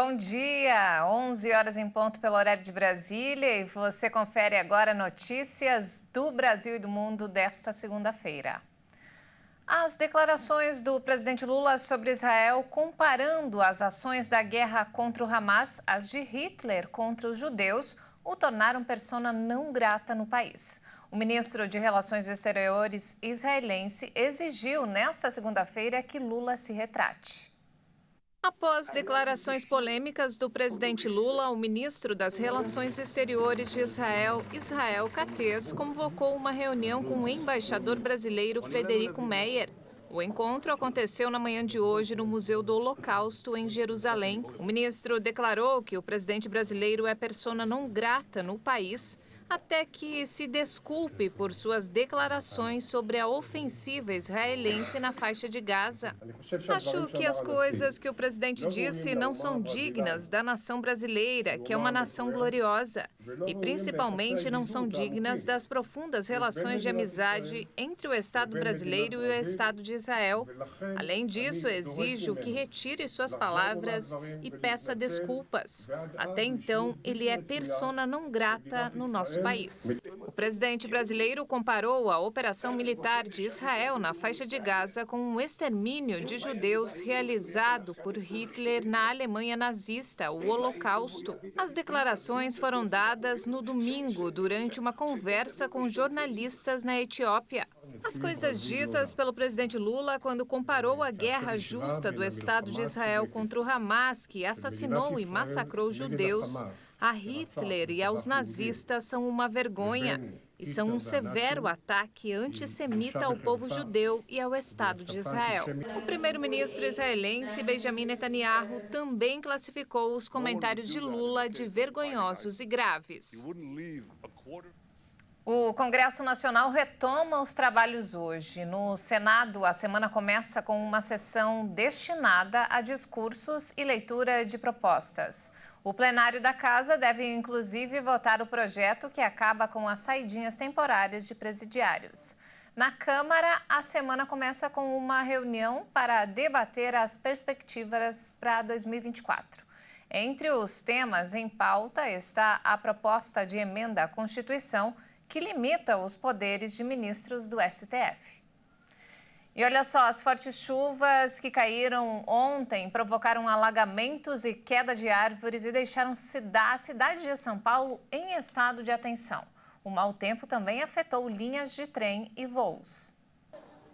Bom dia, 11 horas em ponto pelo horário de Brasília e você confere agora notícias do Brasil e do mundo desta segunda-feira. As declarações do presidente Lula sobre Israel comparando as ações da guerra contra o Hamas às de Hitler contra os judeus o tornaram persona não grata no país. O ministro de Relações Exteriores israelense exigiu nesta segunda-feira que Lula se retrate. Após declarações polêmicas do presidente Lula, o ministro das Relações Exteriores de Israel, Israel Katz, convocou uma reunião com o embaixador brasileiro Frederico Meyer. O encontro aconteceu na manhã de hoje no Museu do Holocausto, em Jerusalém. O ministro declarou que o presidente brasileiro é persona não grata no país, até que se desculpe por suas declarações sobre a ofensiva israelense na faixa de Gaza. Acho que as coisas que o presidente disse não são dignas da nação brasileira, que é uma nação gloriosa, e principalmente não são dignas das profundas relações de amizade entre o Estado brasileiro e o Estado de Israel. Além disso, exijo que retire suas palavras e peça desculpas. Até então, ele é persona não grata no nosso país. O presidente brasileiro comparou a operação militar de Israel na faixa de Gaza com um extermínio de judeus realizado por Hitler na Alemanha nazista, o Holocausto. As declarações foram dadas no domingo durante uma conversa com jornalistas na Etiópia. As coisas ditas pelo presidente Lula quando comparou a guerra justa do Estado de Israel contra o Hamas, que assassinou e massacrou judeus, a Hitler e aos nazistas são uma vergonha e são um severo ataque antissemita ao povo judeu e ao Estado de Israel. O primeiro-ministro israelense Benjamin Netanyahu também classificou os comentários de Lula de vergonhosos e graves. O Congresso Nacional retoma os trabalhos hoje. No Senado, a semana começa com uma sessão destinada a discursos e leitura de propostas. O plenário da Casa deve, inclusive, votar o projeto que acaba com as saidinhas temporárias de presidiários. Na Câmara, a semana começa com uma reunião para debater as perspectivas para 2024. Entre os temas em pauta está a proposta de emenda à Constituição que limita os poderes de ministros do STF. E olha só, as fortes chuvas que caíram ontem provocaram alagamentos e queda de árvores e deixaram a cidade de São Paulo em estado de atenção. O mau tempo também afetou linhas de trem e voos.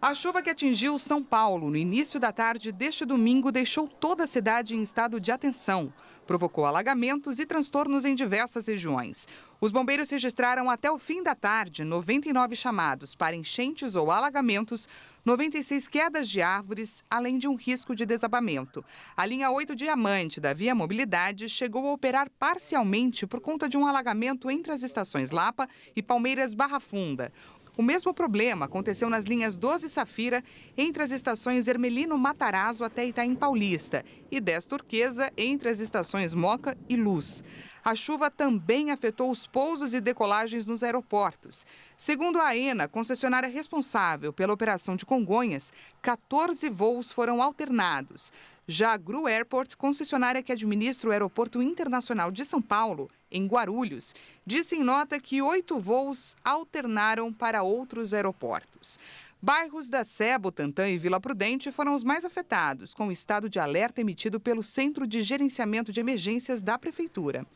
A chuva que atingiu São Paulo no início da tarde deste domingo deixou toda a cidade em estado de atenção. Provocou alagamentos e transtornos em diversas regiões. Os bombeiros registraram até o fim da tarde 99 chamados para enchentes ou alagamentos, 96 quedas de árvores, além de um risco de desabamento. A linha 8 Diamante da Via Mobilidade chegou a operar parcialmente por conta de um alagamento entre as estações Lapa e Palmeiras Barra Funda. O mesmo problema aconteceu nas linhas 12 Safira, entre as estações Hermelino Matarazzo até Itaim Paulista e 10 Turquesa, entre as estações Moca e Luz. A chuva também afetou os pousos e decolagens nos aeroportos. Segundo a AENA, concessionária responsável pela operação de Congonhas, 14 voos foram alternados. Já a Gru Airport, concessionária que administra o Aeroporto Internacional de São Paulo, em Guarulhos, disse em nota que 8 voos alternaram para outros aeroportos. Bairros da Sé, Butantã e Vila Prudente foram os mais afetados, com o estado de alerta emitido pelo Centro de Gerenciamento de Emergências da Prefeitura.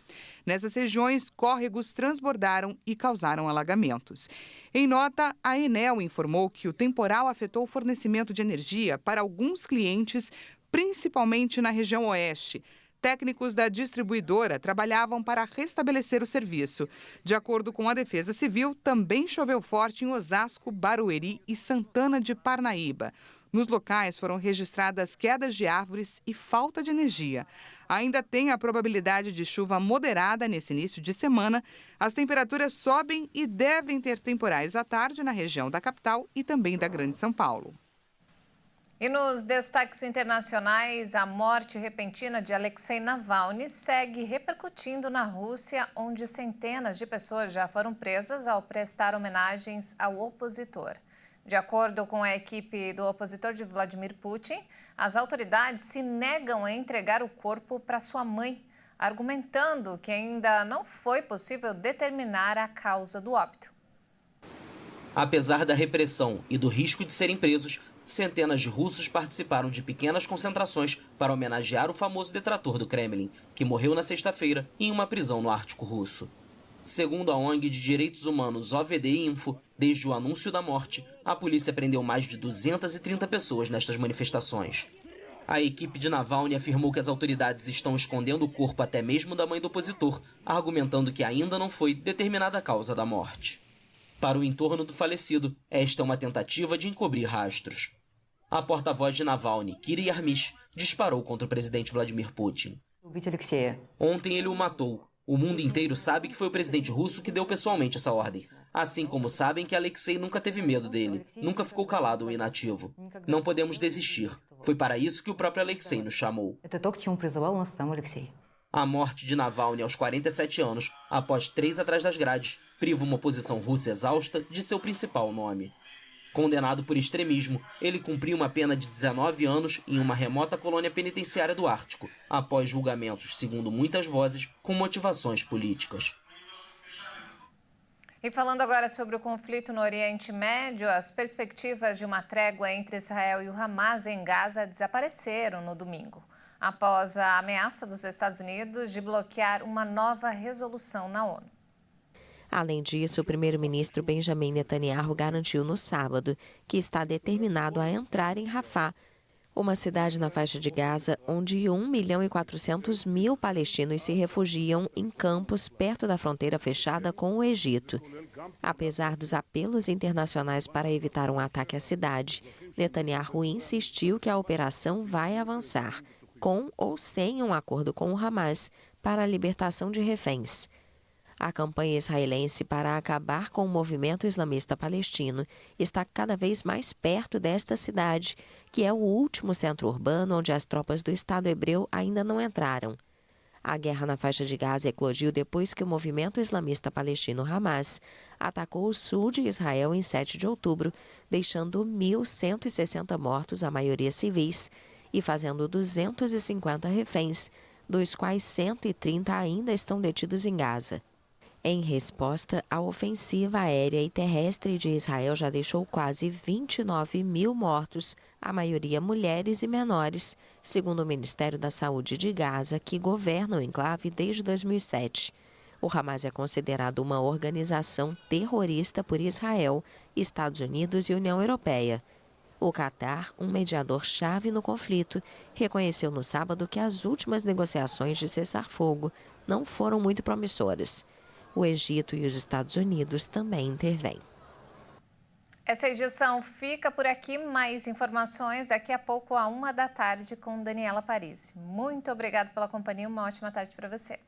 Nessas regiões, córregos transbordaram e causaram alagamentos. Em nota, a Enel informou que o temporal afetou o fornecimento de energia para alguns clientes, principalmente na região oeste. Técnicos da distribuidora trabalhavam para restabelecer o serviço. De acordo com a Defesa Civil, também choveu forte em Osasco, Barueri e Santana de Parnaíba. Nos locais foram registradas quedas de árvores e falta de energia. Ainda tem a probabilidade de chuva moderada nesse início de semana. As temperaturas sobem e devem ter temporais à tarde na região da capital e também da Grande São Paulo. E nos destaques internacionais, a morte repentina de Alexei Navalny segue repercutindo na Rússia, onde centenas de pessoas já foram presas ao prestar homenagens ao opositor. De acordo com a equipe do opositor de Vladimir Putin, as autoridades se negam a entregar o corpo para sua mãe, argumentando que ainda não foi possível determinar a causa do óbito. Apesar da repressão e do risco de serem presos, centenas de russos participaram de pequenas concentrações para homenagear o famoso detrator do Kremlin, que morreu na sexta-feira em uma prisão no Ártico russo. Segundo a ONG de direitos humanos OVD Info, desde o anúncio da morte, a polícia prendeu mais de 230 pessoas nestas manifestações. A equipe de Navalny afirmou que as autoridades estão escondendo o corpo até mesmo da mãe do opositor, argumentando que ainda não foi determinada a causa da morte. Para o entorno do falecido, esta é uma tentativa de encobrir rastros. A porta-voz de Navalny, Kira Yarmysh, disparou contra o presidente Vladimir Putin. Ontem ele o matou. O mundo inteiro sabe que foi o presidente russo que deu pessoalmente essa ordem. Assim como sabem que Alexei nunca teve medo dele, nunca ficou calado ou inativo. Não podemos desistir. Foi para isso que o próprio Alexei nos chamou. A morte de Navalny aos 47 anos, após 3 atrás das grades, priva uma oposição russa exausta de seu principal nome. Condenado por extremismo, ele cumpriu uma pena de 19 anos em uma remota colônia penitenciária do Ártico, após julgamentos, segundo muitas vozes, com motivações políticas. E falando agora sobre o conflito no Oriente Médio, as perspectivas de uma trégua entre Israel e o Hamas em Gaza desapareceram no domingo, após a ameaça dos Estados Unidos de bloquear uma nova resolução na ONU. Além disso, o primeiro-ministro Benjamin Netanyahu garantiu no sábado que está determinado a entrar em Rafah, uma cidade na faixa de Gaza onde 1.400.000 palestinos se refugiam em campos perto da fronteira fechada com o Egito. Apesar dos apelos internacionais para evitar um ataque à cidade, Netanyahu insistiu que a operação vai avançar, com ou sem um acordo com o Hamas para a libertação de reféns. A campanha israelense para acabar com o movimento islamista palestino está cada vez mais perto desta cidade, que é o último centro urbano onde as tropas do Estado hebreu ainda não entraram. A guerra na faixa de Gaza eclodiu depois que o movimento islamista palestino Hamas atacou o sul de Israel em 7 de outubro, deixando 1.160 mortos, a maioria civis, e fazendo 250 reféns, dos quais 130 ainda estão detidos em Gaza. Em resposta, a ofensiva aérea e terrestre de Israel já deixou quase 29.000 mortos, a maioria mulheres e menores, segundo o Ministério da Saúde de Gaza, que governa o enclave desde 2007. O Hamas é considerado uma organização terrorista por Israel, Estados Unidos e União Europeia. O Catar, um mediador-chave no conflito, reconheceu no sábado que as últimas negociações de cessar-fogo não foram muito promissoras. O Egito e os Estados Unidos também intervêm. Essa edição fica por aqui. Mais informações daqui a pouco, à 1 da tarde, com Daniela Paris. Muito obrigada pela companhia. Uma ótima tarde para você.